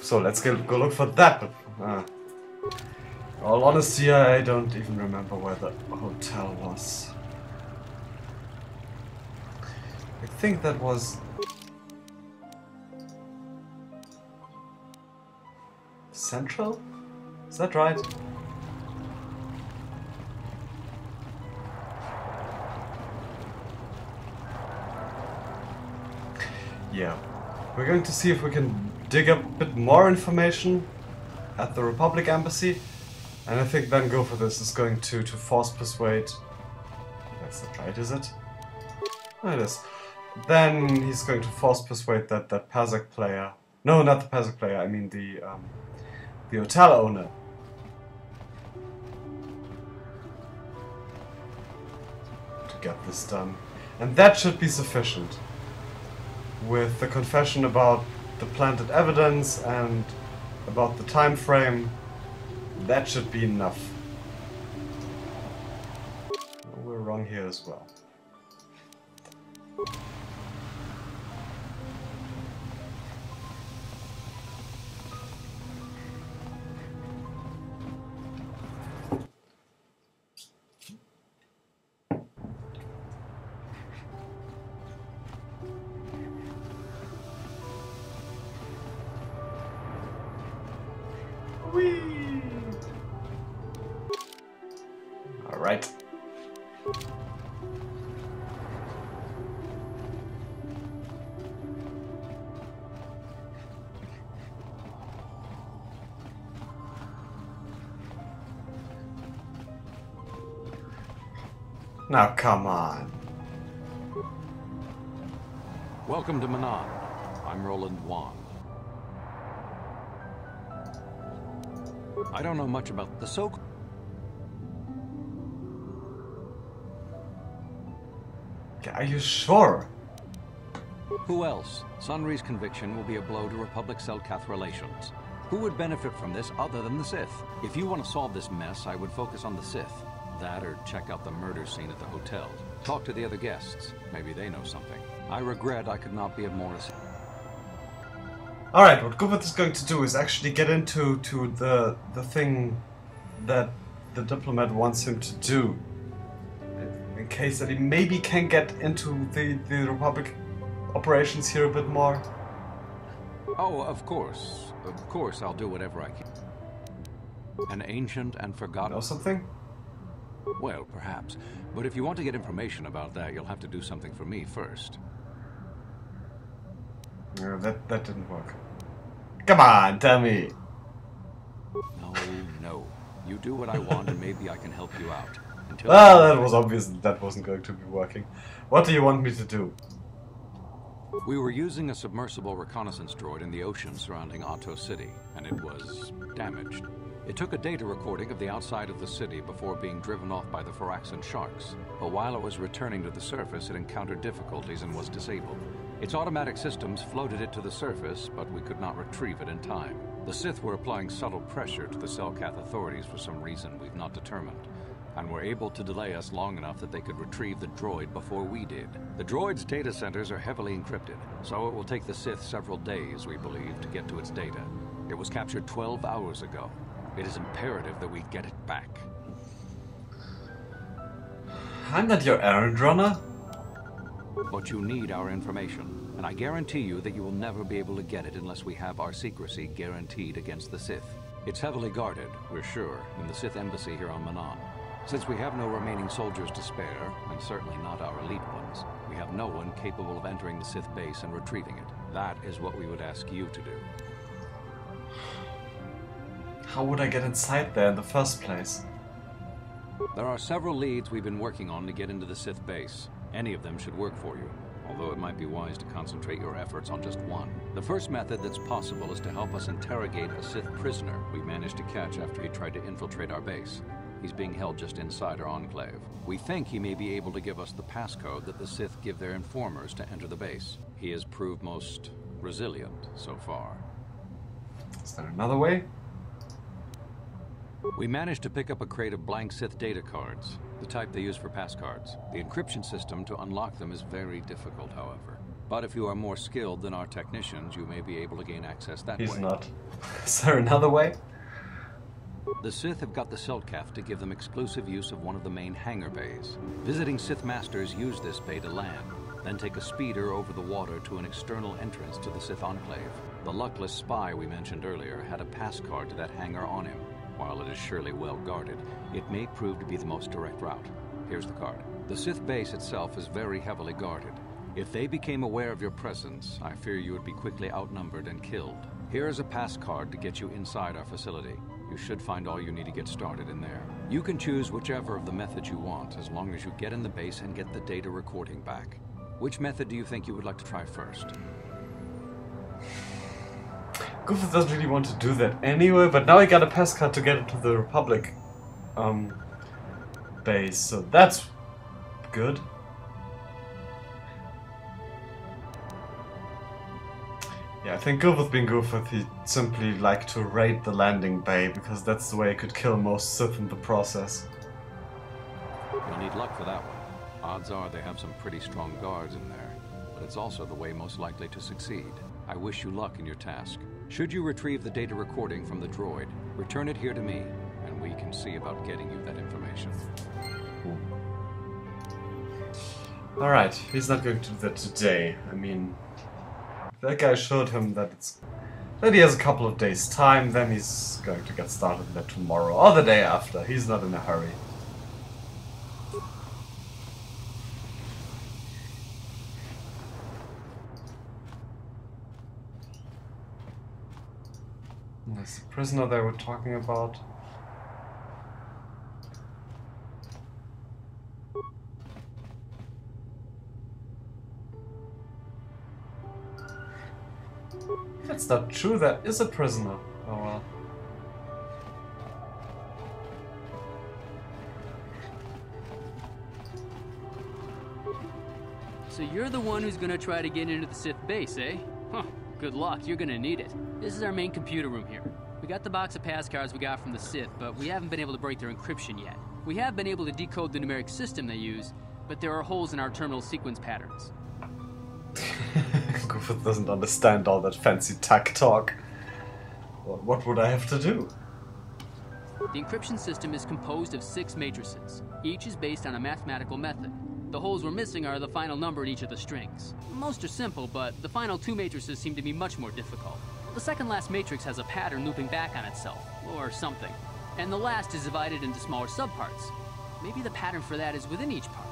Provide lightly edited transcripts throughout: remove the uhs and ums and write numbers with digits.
So let's go look for that. But, in all honesty, I don't even remember where the hotel was. I think that was... Central? Is that right? Yeah. We're going to see if we can dig up a bit more information at the Republic Embassy. And I think then Goofuth is going to force persuade... That's not right, is it? Oh, it is. Then he's going to force persuade that Pazak player... No, not the Pazak player, I mean the hotel owner. To get this done. And that should be sufficient. With the confession about the planted evidence and about the time frame, that should be enough. We're wrong here as well. Alright. Now come on. Welcome to Manan. I'm Roland Wan. I don't know much about the so. Are you sure? Who else? Sunri's conviction will be a blow to Republic-Selkath relations. Who would benefit from this other than the Sith? If you want to solve this mess, I would focus on the Sith. That or check out the murder scene at the hotel. Talk to the other guests. Maybe they know something. I regret I could not be of more assistance. Alright, what Goofuth is going to do is actually get into the thing that the diplomat wants him to do. In case that he maybe can get into the Republic operations here a bit more. Oh, of course. Of course, I'll do whatever I can. An ancient and forgotten... Know something? Well, perhaps. But if you want to get information about that, you'll have to do something for me first. No, that didn't work. Come on, tell me! No. You do what I want and maybe I can help you out. Well, that was obvious that wasn't going to be working. What do you want me to do? We were using a submersible reconnaissance droid in the ocean surrounding Otto City, and it was damaged. It took a data recording of the outside of the city before being driven off by the Phyraxan sharks. But while it was returning to the surface, it encountered difficulties and was disabled. Its automatic systems floated it to the surface, but we could not retrieve it in time. The Sith were applying subtle pressure to the Selkath authorities for some reason we've not determined, and were able to delay us long enough that they could retrieve the droid before we did. The droid's data centers are heavily encrypted, so it will take the Sith several days, we believe, to get to its data. It was captured 12 hours ago. It is imperative that we get it back. I'm not your errand runner. But you need our information, and I guarantee you that you will never be able to get it unless we have our secrecy guaranteed against the Sith. It's heavily guarded, we're sure, in the Sith embassy here on Manan. Since we have no remaining soldiers to spare, and certainly not our elite ones, we have no one capable of entering the Sith base and retrieving it. That is what we would ask you to do. How would I get inside there in the first place? There are several leads we've been working on to get into the Sith base. Any of them should work for you, although it might be wise to concentrate your efforts on just one. The first method that's possible is to help us interrogate a Sith prisoner we managed to catch after he tried to infiltrate our base. He's being held just inside our enclave. We think he may be able to give us the passcode that the Sith give their informers to enter the base. He has proved most resilient so far. Is there another way? We managed to pick up a crate of blank Sith data cards, the type they use for passcards. The encryption system to unlock them is very difficult, however. But if you are more skilled than our technicians, you may be able to gain access that way. He's not. Is there another way? The Sith have got the Selkath to give them exclusive use of one of the main hangar bays. Visiting Sith Masters use this bay to land, then take a speeder over the water to an external entrance to the Sith Enclave. The luckless spy we mentioned earlier had a pass card to that hangar on him. While it is surely well guarded, it may prove to be the most direct route. Here's the card. The Sith base itself is very heavily guarded. If they became aware of your presence, I fear you would be quickly outnumbered and killed. Here is a pass card to get you inside our facility. You should find all you need to get started in there. You can choose whichever of the methods you want, as long as you get in the base and get the data recording back. Which method do you think you would like to try first? Goofuth doesn't really want to do that anyway, but now he got a pass card to get into the Republic base, so that's good. Yeah, I think Goofuth being Goofuth, he'd simply like to raid the landing bay, because that's the way he could kill most Sith in the process. You'll need luck for that one. Odds are they have some pretty strong guards in there, but it's also the way most likely to succeed. I wish you luck in your task. Should you retrieve the data recording from the droid, return it here to me, and we can see about getting you that information. Alright, he's not going to do that today. I mean, that guy showed him that he has a couple of days time, then he's going to get started on that tomorrow or the day after. He's not in a hurry. There's the prisoner they were talking about. That's not true, that is a prisoner. Oh well. So you're the one who's gonna try to get into the Sith base, eh? Huh, good luck, you're gonna need it. This is our main computer room here. We got the box of pass cards we got from the Sith, but we haven't been able to break their encryption yet. We have been able to decode the numeric system they use, but there are holes in our terminal sequence patterns. Goofuth doesn't understand all that fancy tech talk. Well, what would I have to do? The encryption system is composed of 6 matrices. Each is based on a mathematical method. The holes we're missing are the final number in each of the strings. Most are simple, but the final 2 matrices seem to be much more difficult. The second last matrix has a pattern looping back on itself, or something. And the last is divided into smaller subparts. Maybe the pattern for that is within each part.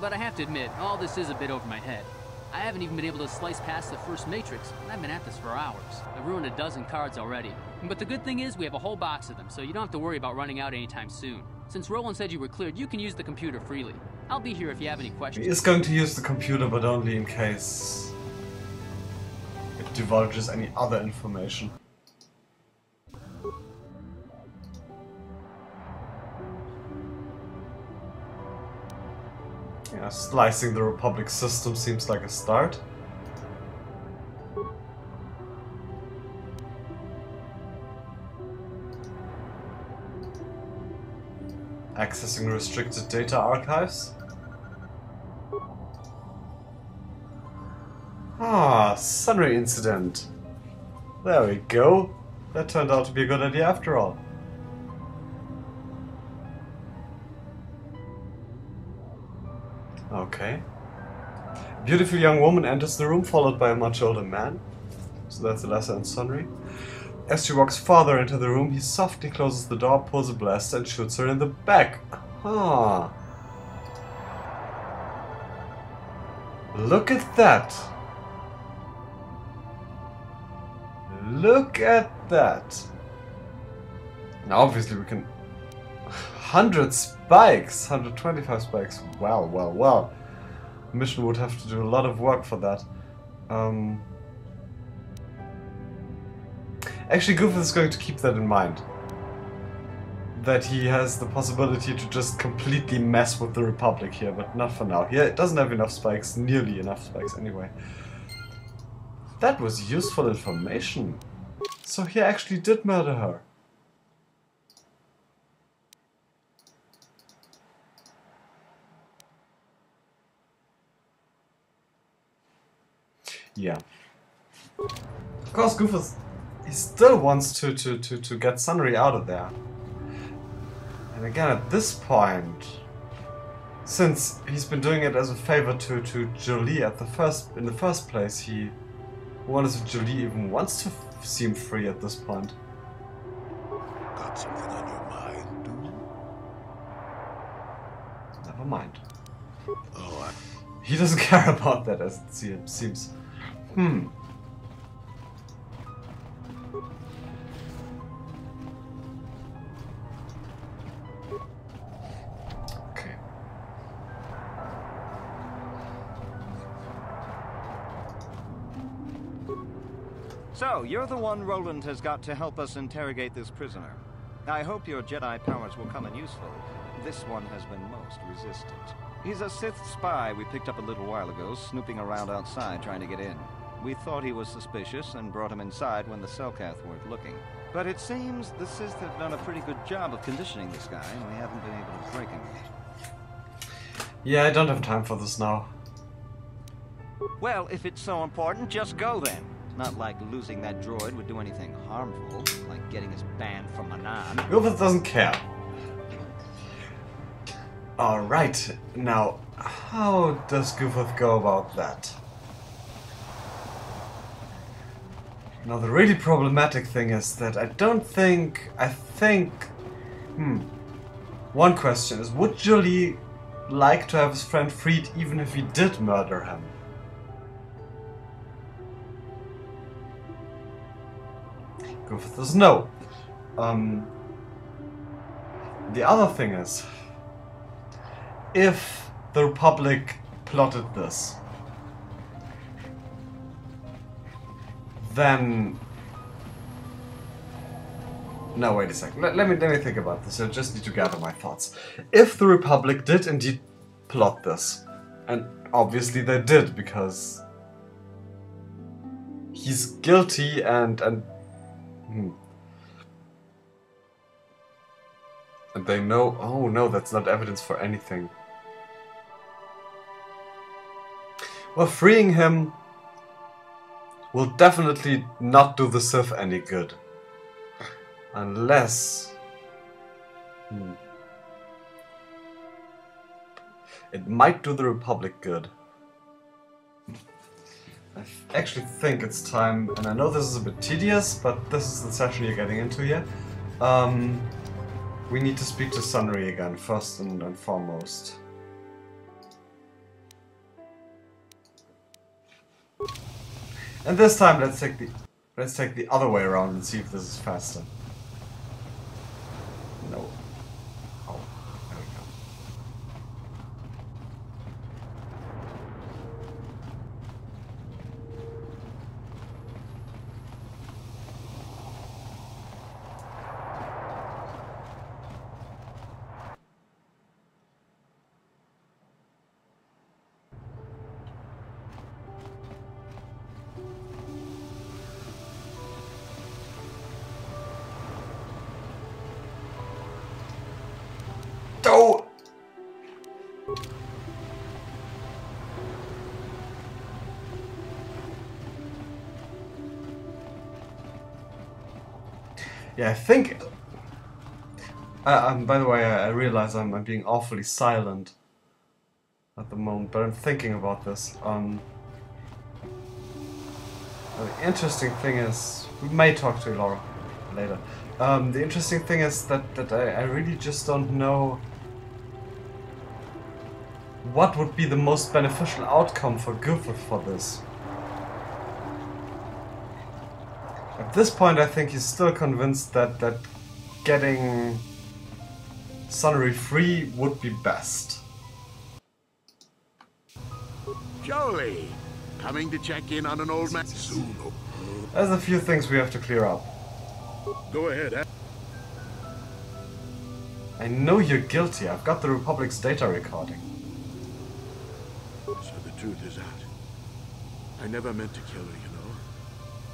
But I have to admit, all this is a bit over my head. I haven't even been able to slice past the first matrix, and I've been at this for hours. I've ruined a dozen cards already. But the good thing is, we have a whole box of them, so you don't have to worry about running out anytime soon. Since Roland said you were cleared, you can use the computer freely. I'll be here if you have any questions. He is going to use the computer, but only in case it divulges any other information. Yeah, slicing the Republic system seems like a start. Accessing restricted data archives. Ah, Sunray incident. There we go. That turned out to be a good idea after all. Okay. A beautiful young woman enters the room, followed by a much older man. So that's a lesser in Sunray. As she walks farther into the room, he softly closes the door, pulls a blaster, and shoots her in the back. Ah. Look at that. Look at that. Now obviously we can... 100 spikes! 125 spikes. Well, well, well. The mission would have to do a lot of work for that. Actually, Goofuth is going to keep that in mind. That he has the possibility to just completely mess with the Republic here, but not for now. He doesn't have enough spikes, nearly enough spikes anyway. That was useful information. So he actually did murder her. Yeah. Of course, Goofuth, he still wants to get Sunry out of there. And again, at this point, since he's been doing it as a favor to Jolie in the first place, he wonders if Jolie even wants to seem free at this point. Got something on your mind, do you? Never mind. Oh, He doesn't care about that, as it seems. Okay. So, you're the one Roland has got to help us interrogate this prisoner. I hope your Jedi powers will come in useful. This one has been most resistant. He's a Sith spy we picked up a little while ago, snooping around outside trying to get in. We thought he was suspicious and brought him inside when the Selkath weren't looking. But it seems the Sith have done a pretty good job of conditioning this guy, and we haven't been able to break him yet. Yeah, I don't have time for this now. Well, if it's so important, just go then. Not like losing that droid would do anything harmful, like getting us banned from Manan. Goofuth doesn't care. Alright, now, how does Goofuth go about that? Now, the really problematic thing is that I think... One question is, would Jolie like to have his friend freed even if he did murder him? Goofuth says no. The other thing is, if the Republic plotted this, then... No, wait a second. Let me think about this. I just need to gather my thoughts. If the Republic did indeed plot this, and obviously they did, because he's guilty and they know... Oh no, that's not evidence for anything. Well, freeing him will definitely not do the Sith any good. Unless... It might do the Republic good. I actually think it's time, and I know this is a bit tedious, but this is the session you're getting into here. We need to speak to Sunry again, first and foremost. And this time, let's take the other way around and see if this is faster. No. Oh, there we go. Oh! Yeah, I think... by the way, I realize I'm being awfully silent at the moment, but I'm thinking about this. The interesting thing is... We may talk to Laura later. The interesting thing is that I really just don't know what would be the most beneficial outcome for Goofuth for this. At this point, I think he's still convinced that getting Sunry free would be best. Jolie, coming to check in on an old man soon. There's a few things we have to clear up. Go ahead. I know you're guilty. I've got the Republic's data recording. So the truth is out. I never meant to kill her, you know.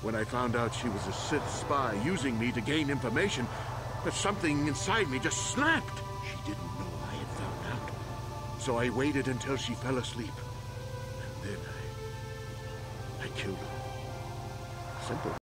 When I found out she was a Sith spy using me to gain information, but something inside me just snapped. She didn't know I had found out. So I waited until she fell asleep. And then I I killed her. Simple.